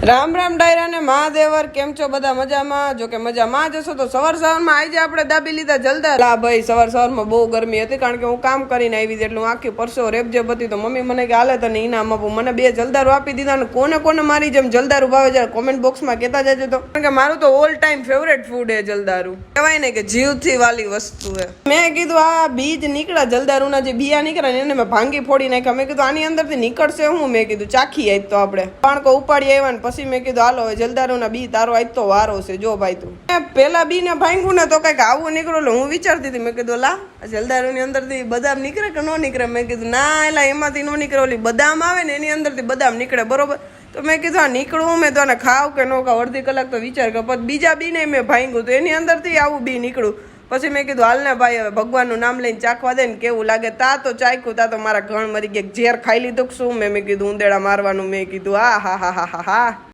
રામ રામ ડાયરા ને મહાદેવર કેમ છો બધા મજામાં? જો કે મજામાં જશો તો સવારમાં આજે આપણે દાબી લીધા જલદાર. લા ભાઈ સવારમાં બહુ ગરમી હતી કારણ કે હું કામ કરીને આવી એટલે હું આખી પરસો રેપજેપ હતી તો મમ્મી મને કે હાલે તને ઇનામ આપું. મને 2 જલદારો આપી દીધા ને કોને કોને મારી જેમ જલદારું ભાવે જરા કોમેન્ટ બોક્સમાં કહેતા જજો તો. કારણ કે મારું તો ઓલ ટાઈમ ફેવરેટ ફૂડ હે જલદારું. કહેવાય ને કે જીવથી વાલી વસ્તુ હે. મેં કીધું આ બીજ નીકળ્યા જલદારુના જે બિયા નીકળ્યા એને મેં ભાંગી ફોડી નાખ્યા. મેં કીધું આની અંદરથી નીકળશે હું? મેં કીધું ચાખી આજ તો આપણે પાણકો ઉપાડી આવ્યા ને પછી મેં કીધું હાલો હવે જલદારુના બી તારો આજ તો વારો છે. જો ભાઈ તું પેલા બી ને ભાંગ્યું ને તો કઈક આવું નીકળો. હું વિચારતી હતી મેં કીધું લા જલદારુની અંદરથી બદામ નીકળે કે ન નીકળે? મેં કીધું ના એલા એમાંથી ન નીકળે, ઓલી બદામ આવે ને એની અંદરથી બદામ નીકળે બરોબર. તો મેં કીધું આ નીકળવું મેં તો આને ખાવ કે ન ખાવ અડધી કલાક તો વિચાર કર. પછી બીજા બી ને મેં ભાંગ્યું તો એની અંદરથી આવું બી નીકળ્યું. પછી મેં કીધું હાલ ને ભાઈ હવે ભગવાનનું નામ લઈને ચાખવા દે ને કેવું લાગે. તા તો ચાખ્યું, તા તો મારા ઘણ મરી ગયા. ઝેર ખાઈ લીધું શું? મેં કીધું ઉંદેડા મારવાનું. મેં કીધું હા હા હા હા હા હા.